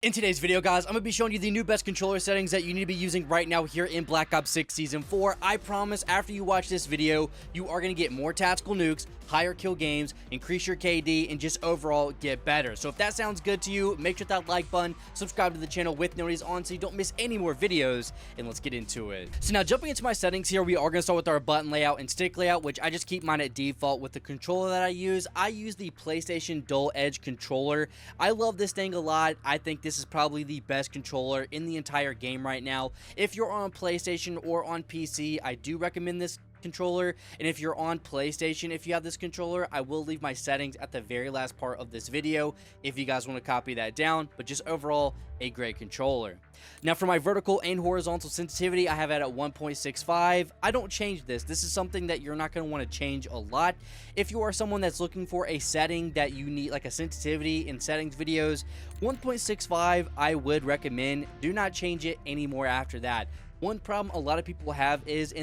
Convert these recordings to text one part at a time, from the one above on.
In today's video, guys, I'm going to be showing you the new best controller settings that you need to be using right now here in Black Ops 6 Season 4. I promise after you watch this video, you are going to get more tactical nukes, higher kill games, increase your KD, and just overall get better. So if that sounds good to you, make sure that like button, subscribe to the channel with notifications on so you don't miss any more videos, and let's get into it. So now jumping into my settings here, we are going to start with our button layout and stick layout, which I just keep mine at default with the controller that I use. I use the PlayStation Dual Edge controller. I love this thing a lot. I think this is probably the best controller in the entire game right now. If you're on PlayStation or on PC, I do recommend this controller, and if you're on PlayStation, if you have this controller, I will leave my settings at the very last part of this video if you guys want to copy that down, but just overall a great controller. Now for my vertical and horizontal sensitivity, I have it at 1.65. I don't change this. This is something that you're not going to want to change a lot. If you are someone that's looking for a setting that you need, like a sensitivity in settings videos, 1.65 I would recommend. Do not change it anymore after that. One problem a lot of people have is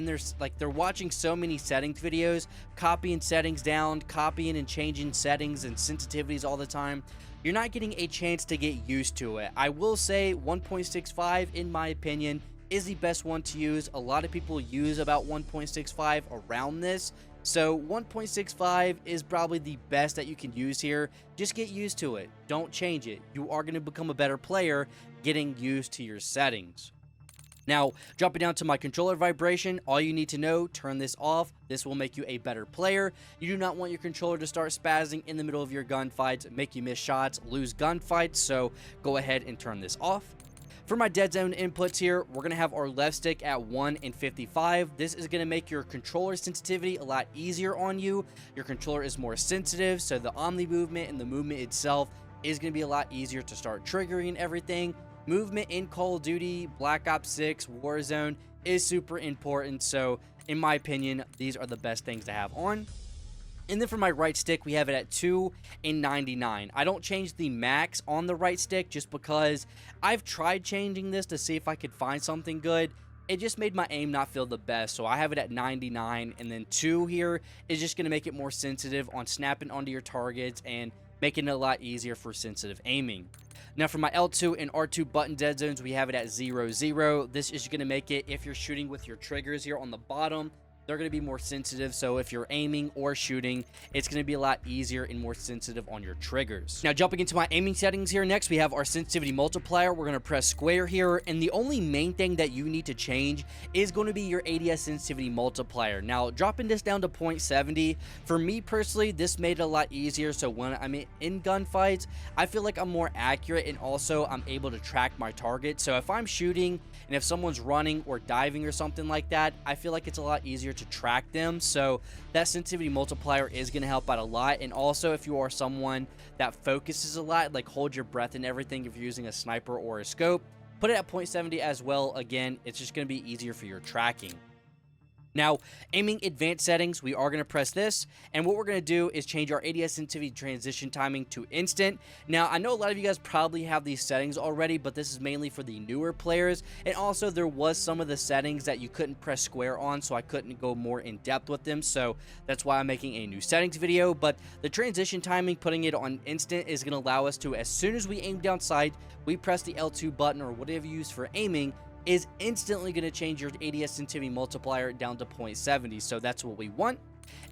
they're watching so many settings videos, copying settings down, copying and changing settings and sensitivities all the time. You're not getting a chance to get used to it. I will say 1.65, in my opinion, is the best one to use. A lot of people use about 1.65 around this. So 1.65 is probably the best that you can use here. Just get used to it. Don't change it. You are going to become a better player getting used to your settings. Now, dropping down to my controller vibration, all you need to know, turn this off. This will make you a better player. You do not want your controller to start spazzing in the middle of your gunfights, make you miss shots, lose gunfights, so go ahead and turn this off. For my Deadzone inputs here, we're going to have our left stick at 1 and 55. This is going to make your controller sensitivity a lot easier on you. Your controller is more sensitive, so the omni movement and the movement itself is going to be a lot easier to start triggering everything. Movement in Call of Duty, Black Ops 6, Warzone is super important, so in my opinion, these are the best things to have on. And then for my right stick, we have it at 2 and 99. I don't change the max on the right stick just because I've tried changing this to see if I could find something good. It just made my aim not feel the best, so I have it at 99, and then 2 here is just going to make it more sensitive on snapping onto your targets and making it a lot easier for sensitive aiming. Now for my L2 and R2 button dead zones, we have it at 0, 0. This is going to make it, if you're shooting with your triggers here on the bottom, they're going to be more sensitive, so if you're aiming or shooting, it's going to be a lot easier and more sensitive on your triggers. Now jumping into my aiming settings here, next we have our sensitivity multiplier. We're going to press square here, and the only main thing that you need to change is going to be your ADS sensitivity multiplier. Now dropping this down to 0.70, for me personally, this made it a lot easier, so when I'm in gunfights, I feel like I'm more accurate, and also I'm able to track my target. So if I'm shooting, and if someone's running or diving or something like that, I feel like it's a lot easier to track them. So that sensitivity multiplier is going to help out a lot. And also if you are someone that focuses a lot, like hold your breath and everything, if you're using a sniper or a scope, put it at 0.70 as well. Again, it's just going to be easier for your tracking. Now, aiming advanced settings, we are going to press this, and what we're going to do is change our ADS sensitivity transition timing to instant. Now, I know a lot of you guys probably have these settings already, but this is mainly for the newer players, and also there was some of the settings that you couldn't press square on, so I couldn't go more in depth with them, so that's why I'm making a new settings video. But the transition timing, putting it on instant, is going to allow us to, as soon as we aim down sight, we press the L2 button or whatever you use for aiming, is instantly going to change your ADS sensitivity multiplier down to 0.70, so that's what we want.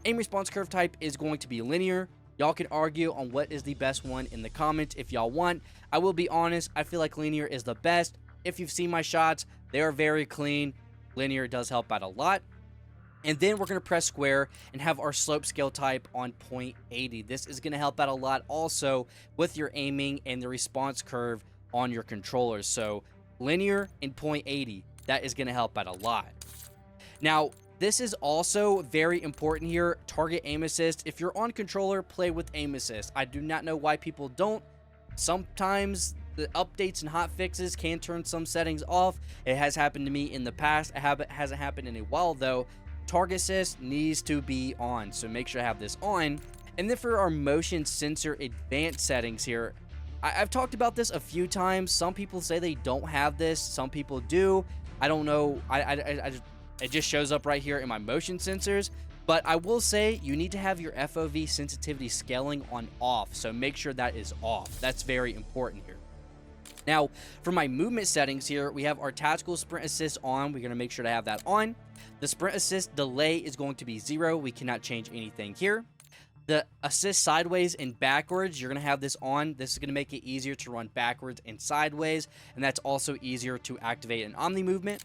Aim response curve type is going to be linear. Y'all can argue on what is the best one in the comments if y'all want. I will be honest, I feel like linear is the best. If you've seen my shots, they are very clean. Linear does help out a lot. And then we're going to press square and have our slope scale type on 0.80. This is going to help out a lot also with your aiming and the response curve on your controllers. So linear and 0.80, that is going to help out a lot. Now, this is also very important here, target aim assist. If you're on controller, play with aim assist. I do not know why people don't. Sometimes the updates and hot fixes can turn some settings off. It has happened to me in the past. It hasn't happened in a while though. Target assist needs to be on, so make sure to have this on. And then for our motion sensor advanced settings here, I've talked about this a few times. Some people say they don't have this. Some people do. I don't know. It just shows up right here in my motion sensors. But I will say you need to have your FOV sensitivity scaling on off. So make sure that is off. That's very important here. Now, for my movement settings here, we have our tactical sprint assist on. We're going to make sure to have that on. The sprint assist delay is going to be 0. We cannot change anything here. The assist sideways and backwards, you're going to have this on. This is going to make it easier to run backwards and sideways, and that's also easier to activate an omni movement.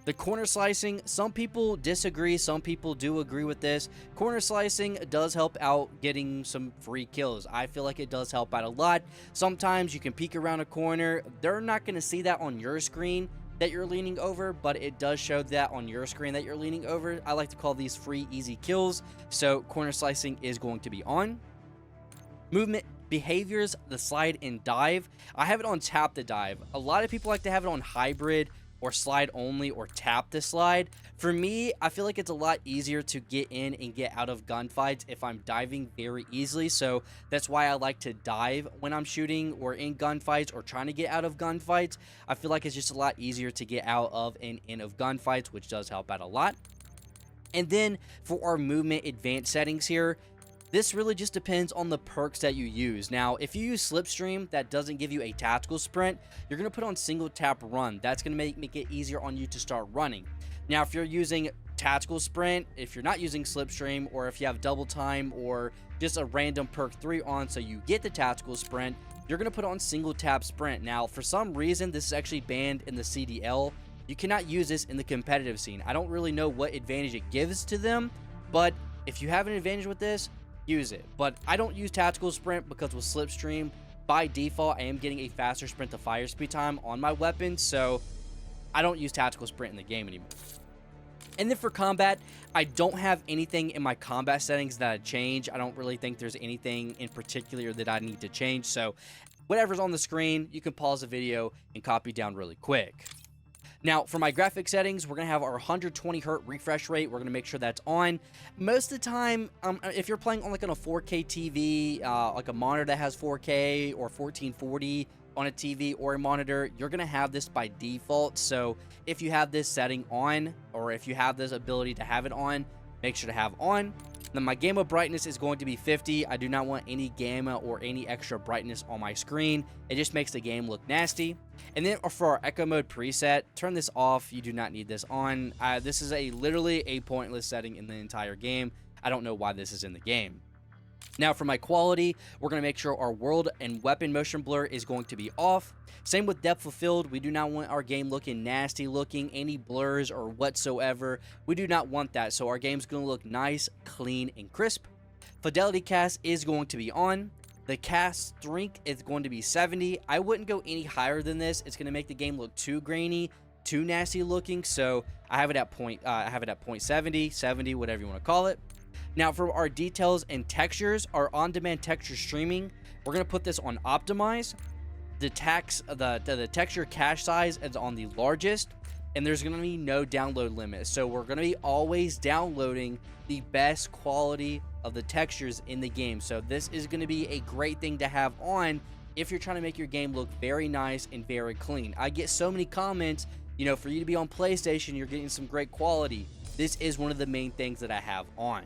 The corner slicing, some people disagree, some people do agree with this. Corner slicing does help out getting some free kills. I feel like it does help out a lot. Sometimes you can peek around a corner. They're not going to see that on your screen that you're leaning over, but it does show that on your screen that you're leaning over. I like to call these free, easy kills. So corner slicing is going to be on. Movement behaviors, the slide and dive. I have it on tap to dive. A lot of people like to have it on hybrid or slide only or tap to slide. For me, I feel like it's a lot easier to get in and get out of gunfights if I'm diving very easily. So that's why I like to dive when I'm shooting or in gunfights or trying to get out of gunfights. I feel like it's just a lot easier to get out of and in of gunfights, which does help out a lot. And then for our movement advanced settings here, this really just depends on the perks that you use. Now, if you use Slipstream that doesn't give you a tactical sprint, you're going to put on single tap run. That's going to make it easier on you to start running. Now, if you're using tactical sprint, if you're not using Slipstream, or if you have double time or just a random perk 3 on so you get the tactical sprint, you're going to put on single tap sprint. Now, for some reason, this is actually banned in the CDL. You cannot use this in the competitive scene. I don't really know what advantage it gives to them, but if you have an advantage with this, use it. But I don't use tactical sprint because with Slipstream, by default, I am getting a faster sprint to fire speed time on my weapon, so I don't use tactical sprint in the game anymore. And then for combat, I don't have anything in my combat settings that I change. I don't really think there's anything in particular that I need to change, so whatever's on the screen, you can pause the video and copy down really quick. Now, for my graphic settings, we're going to have our 120 Hz refresh rate. We're going to make sure that's on. Most of the time, if you're playing on like on a 4K TV, like a monitor that has 4K or 1440 on a TV or a monitor, you're going to have this by default. So if you have this setting on, or if you have this ability to have it on, make sure to have on. Then my gamma brightness is going to be 50. I do not want any gamma or any extra brightness on my screen. It just makes the game look nasty. And then for our echo mode preset, turn this off. You do not need this on. This is literally a pointless setting in the entire game. I don't know why this is in the game. Now for my quality, we're going to make sure our world and weapon motion blur is going to be off. Same with depth of field. We do not want our game looking nasty looking, any blurs or whatsoever. We do not want that. So our game's going to look nice, clean, and crisp. Fidelity cast is going to be on. The cast strength is going to be 70. I wouldn't go any higher than this. It's going to make the game look too grainy, too nasty looking. So I have it at 0.70, 70, whatever you want to call it. Now for our details and textures, our on-demand texture streaming, we're going to put this on optimize. The texture cache size is on the largest, and there's going to be no download limit. So we're going to be always downloading the best quality of the textures in the game. So this is going to be a great thing to have on if you're trying to make your game look very nice and very clean. I get so many comments, you know, for you to be on PlayStation, you're getting some great quality. This is one of the main things that I have on.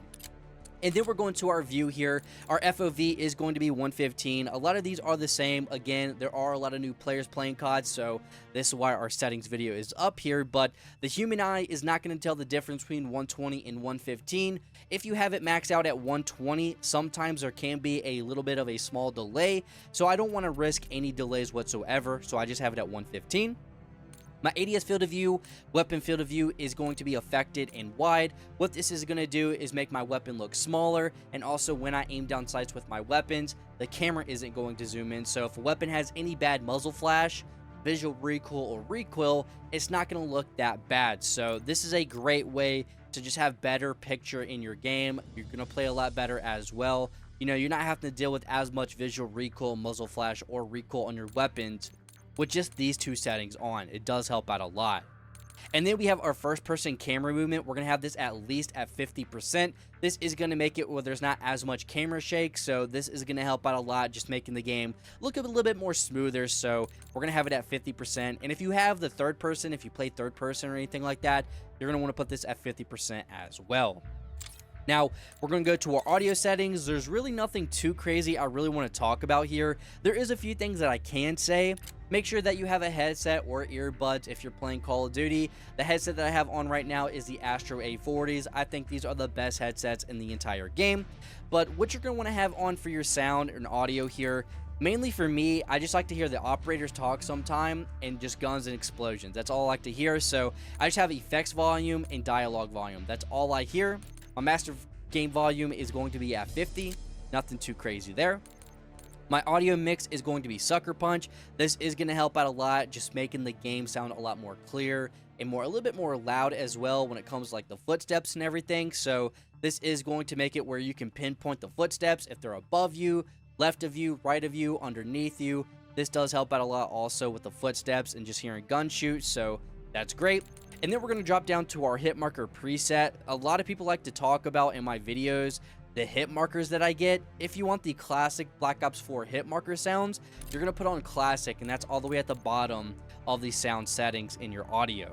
And then we're going to our view here. Our FOV is going to be 115. A lot of these are the same. Again, there are a lot of new players playing COD, so this is why our settings video is up here. But the human eye is not going to tell the difference between 120 and 115. If you have it maxed out at 120, sometimes there can be a little bit of a small delay. So I don't want to risk any delays whatsoever, so I just have it at 115. My ADS field of view, weapon field of view is going to be affected and wide. What this is going to do is make my weapon look smaller, and also when I aim down sights with my weapons, the camera isn't going to zoom in. So if a weapon has any bad muzzle flash, visual recoil, or recoil, it's not going to look that bad. So this is a great way to just have better picture in your game. You're going to play a lot better as well. You know, you're not having to deal with as much visual recoil, muzzle flash, or recoil on your weapons with just these two settings on. It does help out a lot. And then we have our first person camera movement. We're going to have this at least at 50%. This is going to make it where there's not as much camera shake, so this is going to help out a lot, just making the game look a little bit more smoother. So we're going to have it at 50%. And if you have the third person, if you play third person or anything like that, you're going to want to put this at 50% as well. Now, we're going to go to our audio settings. There's really nothing too crazy I really want to talk about here. There is a few things that I can say. Make sure that you have a headset or earbuds if you're playing Call of Duty. The headset that I have on right now is the Astro A40s. I think these are the best headsets in the entire game. But what you're going to want to have on for your sound and audio here, mainly for me, I just like to hear the operators talk sometime and just guns and explosions. That's all I like to hear. So I just have effects volume and dialogue volume. That's all I hear. My master game volume is going to be at 50. Nothing too crazy there. My audio mix is going to be Sucker Punch. This is going to help out a lot, just making the game sound a lot more clear and a little bit more loud as well when it comes to like the footsteps and everything. So this is going to make it where you can pinpoint the footsteps if they're above you, left of you, right of you, underneath you. This does help out a lot also with the footsteps and just hearing gun shoot. So that's great. And then we're going to drop down to our hit marker preset. A lot of people like to talk about in my videos the hit markers that I get. If you want the classic Black Ops 4 hit marker sounds, you're going to put on classic, and that's all the way at the bottom of the sound settings in your audio.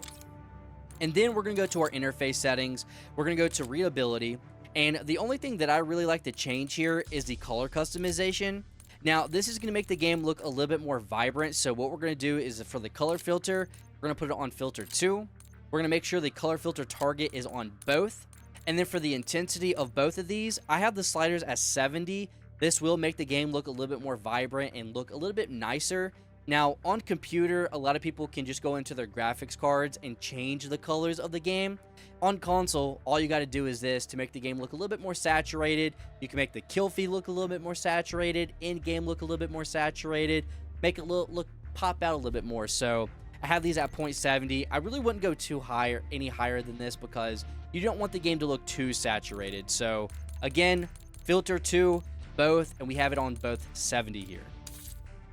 And then we're going to go to our interface settings. We're going to go to readability. And the only thing that I really like to change here is the color customization. Now, this is going to make the game look a little bit more vibrant. So what we're going to do is for the color filter, we're going to put it on filter 2. We're going to make sure the color filter target is on both. And then for the intensity of both of these, I have the sliders at 70. This will make the game look a little bit more vibrant and look a little bit nicer. Now, on computer, a lot of people can just go into their graphics cards and change the colors of the game. On console, all you got to do is this to make the game look a little bit more saturated. You can make the kill feed look a little bit more saturated, in-game look a little bit more saturated, make it look pop out a little bit more. So I have these at 0.70. I really wouldn't go too high, any higher than this, because you don't want the game to look too saturated. So again, filter 2, both, and we have it on both 70 here.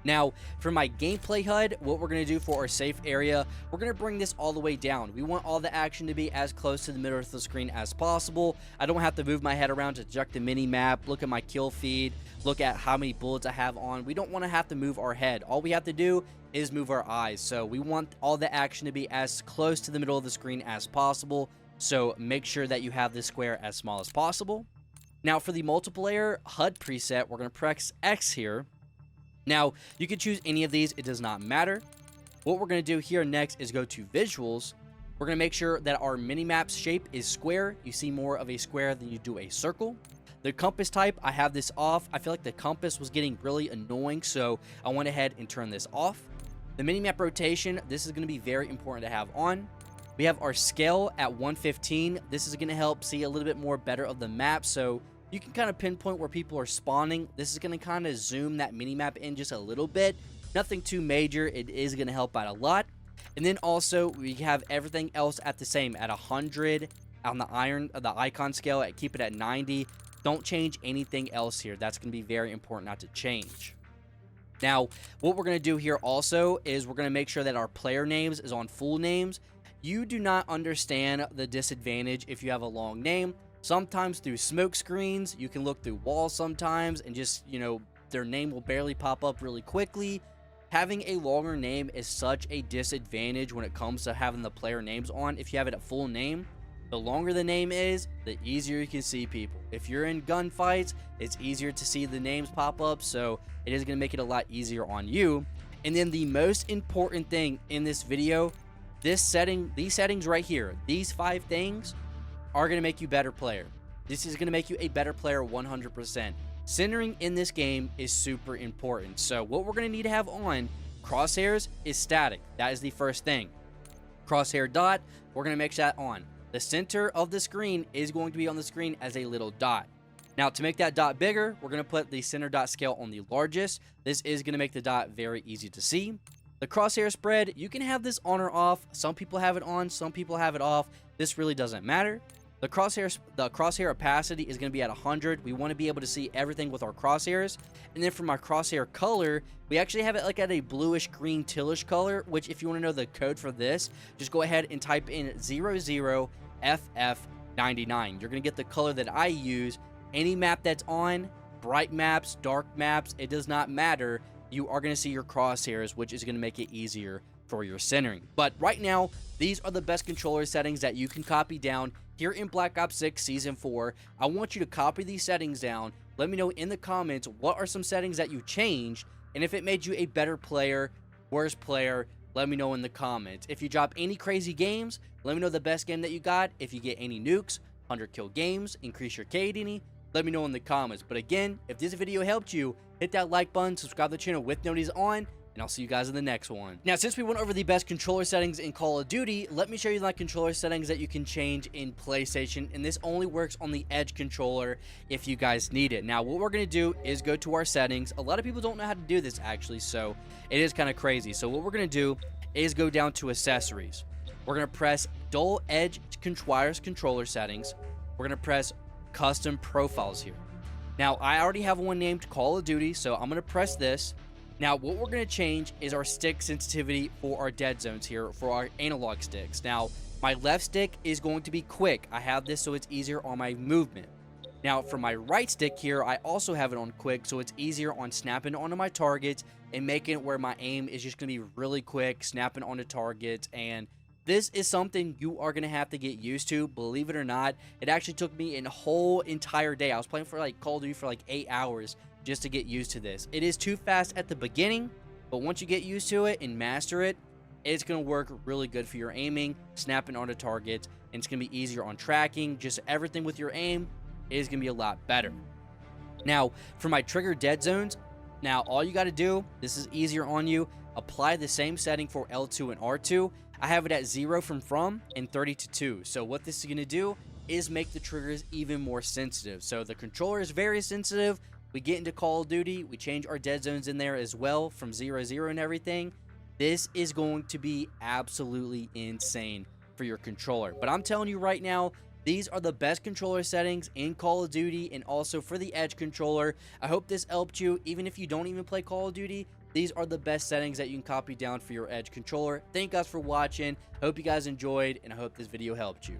Now, for my gameplay HUD, what we're going to do for our safe area, we're going to bring this all the way down. We want all the action to be as close to the middle of the screen as possible. I don't have to move my head around to check the mini-map, look at my kill feed, look at how many bullets I have on. We don't want to have to move our head. All we have to do is move our eyes. So we want all the action to be as close to the middle of the screen as possible. So make sure that you have this square as small as possible. Now, for the multiplayer HUD preset, we're going to press X here. Now, you can choose any of these. It does not matter. What we're going to do here next is go to visuals. We're going to make sure that our mini-map's shape is square. You see more of a square than you do a circle. The compass type, I have this off. I feel like the compass was getting really annoying, so I went ahead and turned this off. The mini-map rotation, this is going to be very important to have on. We have our scale at 115. This is going to help see a little bit more better of the map, so you can kind of pinpoint where people are spawning. This is going to kind of zoom that mini-map in just a little bit. Nothing too major. It is going to help out a lot. And then also, we have everything else at the same, at 100 on the icon scale. Keep it at 90. Don't change anything else here. That's going to be very important not to change. Now, what we're going to do here also is we're going to make sure that our player names is on full names. You do not understand the disadvantage if you have a long name. Sometimes through smoke screens, you can look through walls sometimes and just, their name will barely pop up really quickly. Having a longer name is such a disadvantage when it comes to having the player names on. If you have it at full name, the longer the name is, the easier you can see people. If you're in gunfights, it's easier to see the names pop up, so it is going to make it a lot easier on you. And then the most important thing in this video, these settings right here, these 5 things are going to make you a better player. This is going to make you a better player 100%. Centering in this game is super important. So what we're going to need to have on, crosshairs is static. That is the first thing. Crosshair dot, we're going to make that on. The center of the screen is going to be on the screen as a little dot. Now, to make that dot bigger, we're going to put the center dot scale on the largest. This is going to make the dot very easy to see. The crosshair spread, you can have this on or off. Some people have it on, some people have it off. This really doesn't matter. The crosshair opacity is going to be at 100. We want to be able to see everything with our crosshairs. And then for my crosshair color, we actually have it like at a bluish green tealish color, which if you want to know the code for this, just go ahead and type in 00FF99. You're going to get the color that I use. Any map that's on, bright maps, dark maps, it does not matter. you are going to see your crosshairs, which is going to make it easier for your centering. But right now, these are the best controller settings that you can copy down here in Black Ops 6 Season 4. I want you to copy these settings down. Let me know in the comments what are some settings that you changed, and if it made you a better player, worse player, let me know in the comments. If you drop any crazy games, let me know the best game that you got. If you get any nukes, 100 kill games, increase your KD any, let me know in the comments. But again, if this video helped you, hit that like button, subscribe to the channel with notifications on, and I'll see you guys in the next one. Now, since we went over the best controller settings in Call of Duty, let me show you the controller settings that you can change in PlayStation, and this only works on the Edge controller if you guys need it. Now, what we're going to do is go to our settings. A lot of people don't know how to do this, actually, so it is kind of crazy. So what we're going to do is go down to Accessories. We're going to press Dual Edge Wireless Controller Settings. We're going to press Custom Profiles here. Now, I already have one named Call of Duty, so I'm going to press this. Now, what we're going to change is our stick sensitivity for our dead zones here, for our analog sticks. Now, my left stick is going to be quick. I have this so it's easier on my movement. Now, for my right stick here, I also have it on quick, so it's easier on snapping onto my targets and making it where my aim is just going to be really quick, snapping onto targets. And this is something you are going to have to get used to, believe it or not. It actually took me a whole entire day. I was playing for like Call of Duty for like 8 hours just to get used to this. It is too fast at the beginning, but once you get used to it and master it, it's going to work really good for your aiming, snapping onto targets, and it's going to be easier on tracking. Just everything with your aim is going to be a lot better. Now, for my trigger dead zones, now all you got to do, this is easier on you, apply the same setting for L2 and R2. I have it at 0 from and 30 to 2. So what this is going to do is make the triggers even more sensitive. So the controller is very sensitive. We get into Call of Duty, we change our dead zones in there as well from 0-0 and everything. This is going to be absolutely insane for your controller. But I'm telling you right now, these are the best controller settings in Call of Duty and also for the Edge controller. I hope this helped you. Even if you don't even play Call of Duty, these are the best settings that you can copy down for your Edge controller. Thank you guys for watching. I hope you guys enjoyed, and I hope this video helped you.